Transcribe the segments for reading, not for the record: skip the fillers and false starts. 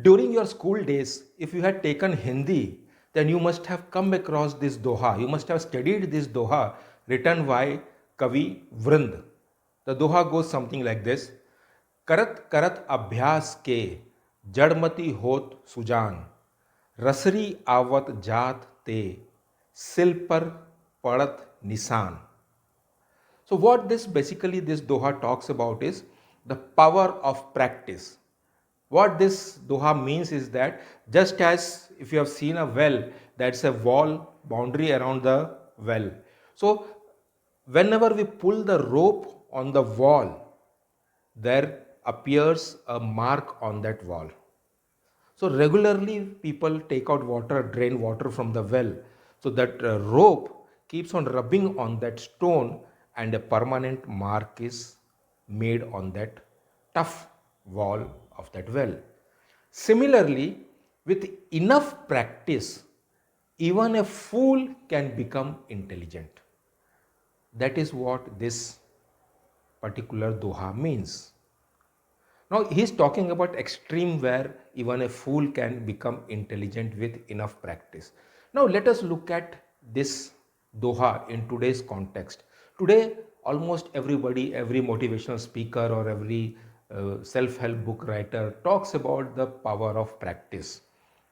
During your school days, if you had taken Hindi, then you must have come across this doha. You must have studied this doha written by Kavi Vrind. The doha goes something like this: करत करत अभ्यास के जड़मति होत सुजान, रसरी आवत जात ते सिल पर पड़त निशान. So what this doha talks about is the power of practice. What this doha means is that just as if you have seen a well, that's a wall boundary around the well. So whenever we pull the rope on the wall, there appears a mark on that wall. So regularly people take out water, drain water from the well. So that rope keeps on rubbing on that stone and a permanent mark is made on that tough wall of that well. Similarly, with enough practice, even a fool can become intelligent. That is what this particular doha means. Now he is talking about extreme where even a fool can become intelligent with enough practice. Now let us look at this doha in today's context. Today almost everybody, every motivational speaker or every self-help book writer talks about the power of practice.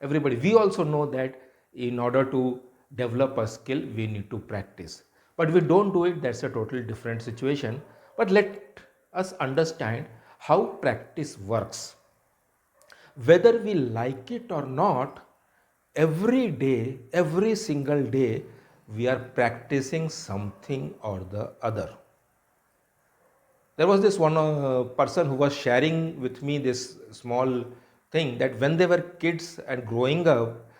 Everybody, we also know that in order to develop a skill we need to practice, but we don't do it. That's a totally different situation. But let us understand how practice works. Whether we like it or not, every day, every single day, we are practicing something or the other. There was this one person who was sharing with me this small thing that when they were kids and growing up,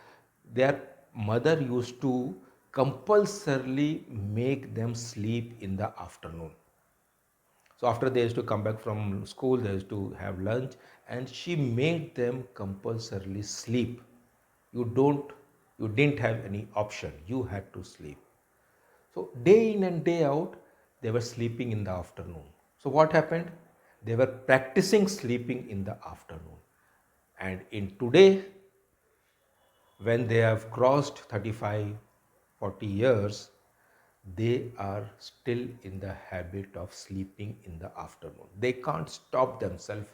their mother used to compulsorily make them sleep in the afternoon. So after they used to come back from school, they used to have lunch, and she made them compulsorily sleep. You didn't have any option. You had to sleep. So day in and day out, they were sleeping in the afternoon. So what happened? They were practicing sleeping in the afternoon. And in today, when they have crossed 35, 40 years, they are still in the habit of sleeping in the afternoon. They can't stop themselves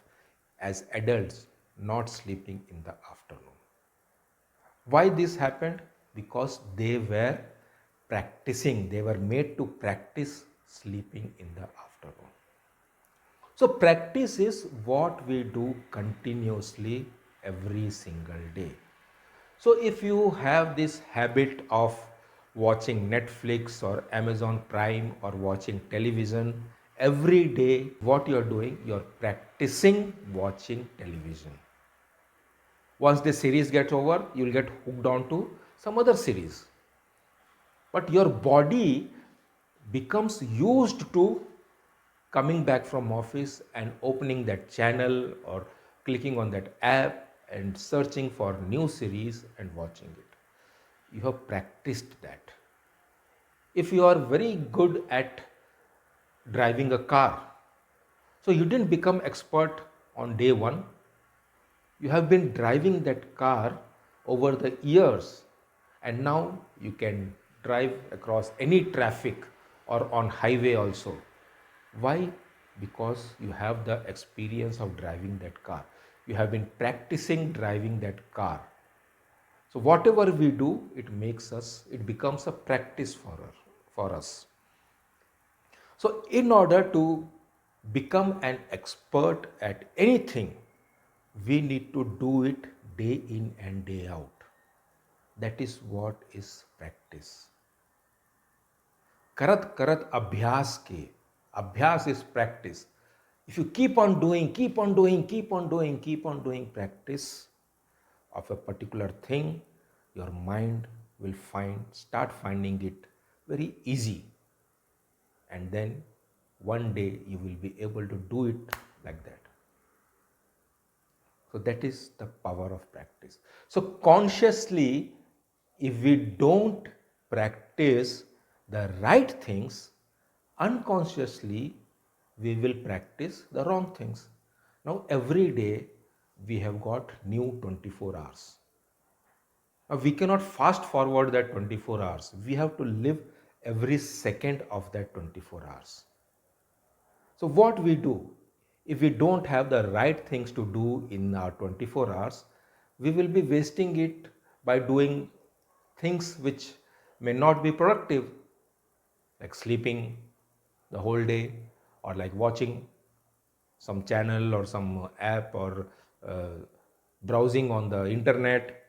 as adults not sleeping in the afternoon. Why this happened? Because they were practicing, they were made to practice sleeping in the afternoon. So practice is what we do continuously every single day. So if you have this habit of watching Netflix or Amazon Prime or watching television every day, what you are doing, you are practicing watching television. Once the series gets over, you will get hooked on to some other series. But your body becomes used to coming back from office and opening that channel or clicking on that app and searching for new series and watching it. You have practiced that. If you are very good at driving a car, so you didn't become expert on day one. You have been driving that car over the years, and now you can drive across any traffic or on highway also. Why? Because you have the experience of driving that car. You have been practicing driving that car. So whatever we do, it becomes a practice for us. So in order to become an expert at anything, we need to do it day in and day out. That is what is practice. Karat karat abhyas ke. Abhyas is practice. If you keep on doing practice of a particular thing, your mind will start finding it very easy. And then one day you will be able to do it like that. So that is the power of practice. So consciously, if we don't practice the right things, unconsciously we will practice the wrong things. Now every day we have got new 24 hours. Now, we cannot fast forward that 24 hours. We have to live every second of that 24 hours. So, what we do, if we don't have the right things to do in our 24 hours, we will be wasting it by doing things which may not be productive, like sleeping the whole day, or like watching some channel or some app, or uh, browsing on the internet.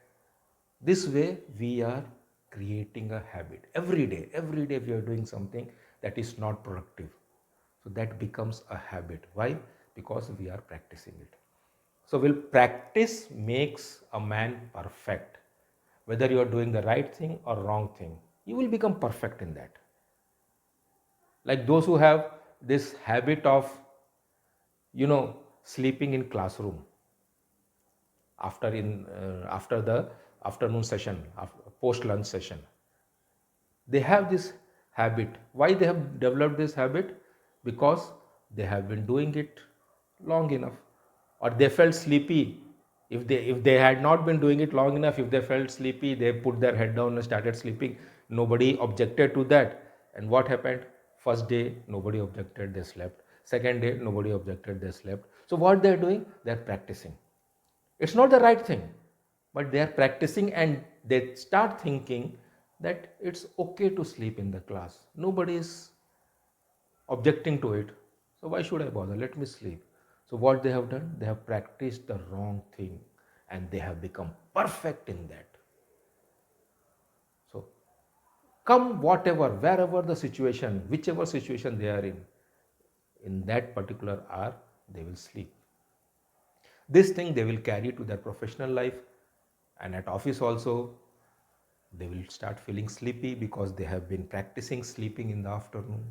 This way we are creating a habit. Every day we are doing something that is not productive. So that becomes a habit. Why? Because we are practicing it. So will practice makes a man perfect. Whether you are doing the right thing or wrong thing, you will become perfect in that. Like those who have this habit of, sleeping in classroom after the afternoon session, post lunch session, they have this habit. Why they have developed this habit? Because they have been doing it long enough, or they felt sleepy. If they had not been doing it long enough, if they felt sleepy, they put their head down and started sleeping. Nobody objected to that. And what happened? First day nobody objected, they slept. Second day nobody objected, they slept. So what they are doing? They are practicing. It's not the right thing, but they are practicing, and they start thinking that it's okay to sleep in the class. Nobody is objecting to it. So why should I bother? Let me sleep. So what they have done? They have practiced the wrong thing, and they have become perfect in that. So come whatever, wherever the situation, whichever situation they are in that particular hour, they will sleep. This thing they will carry to their professional life, and at office also. They will start feeling sleepy because they have been practicing sleeping in the afternoon.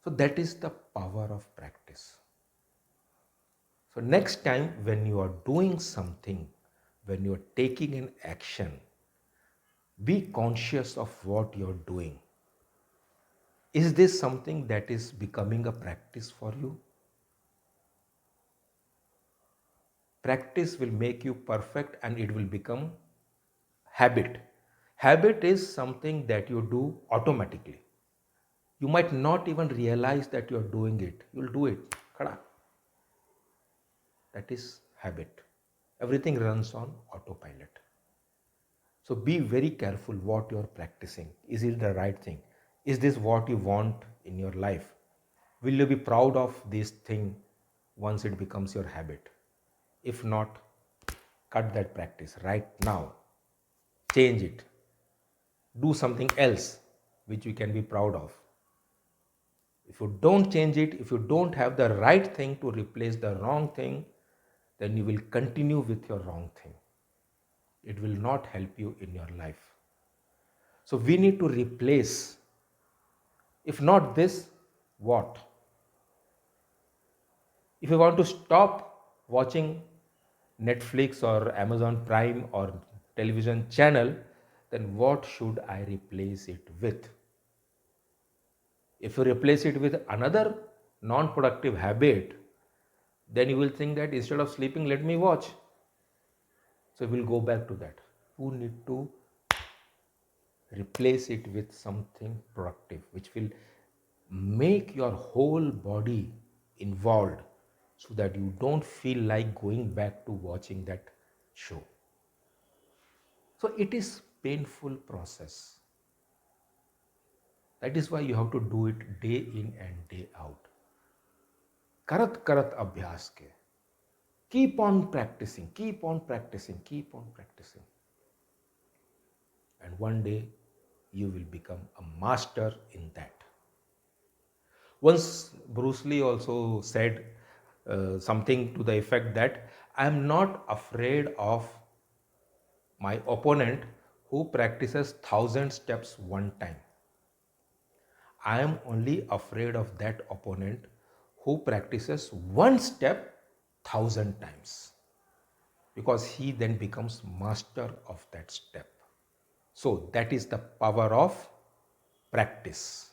So that is the power of practice. So next time when you are doing something, when you are taking an action, be conscious of what you are doing. Is this something that is becoming a practice for you? Practice will make you perfect, and it will become habit. Habit is something that you do automatically. You might not even realize that you're doing it. You'll do it. Khada. That is habit. Everything runs on autopilot. So be very careful what you're practicing. Is it the right thing? Is this what you want in your life? Will you be proud of this thing once it becomes your habit? If not, cut that practice right now. Change it. Do something else which you can be proud of. If you don't change it, if you don't have the right thing to replace the wrong thing, then you will continue with your wrong thing. It will not help you in your life. So we need to replace. If not this, what? If you want to stop watching Netflix or Amazon Prime or television channel, then what should I replace it with? If you replace it with another non-productive habit, then you will think that instead of sleeping, let me watch. So we'll go back to that. You need to replace it with something productive, which will make your whole body involved, so that you don't feel like going back to watching that show. So it is painful process. That is why you have to do it day in and day out. Karat karat abhyas ke. Keep on practicing, keep on practicing, keep on practicing. And one day you will become a master in that. Once Bruce Lee also said something to the effect that I am not afraid of my opponent who practices 1,000 steps one time. I am only afraid of that opponent who practices one step 1,000 times, because he then becomes master of that step. So that is the power of practice.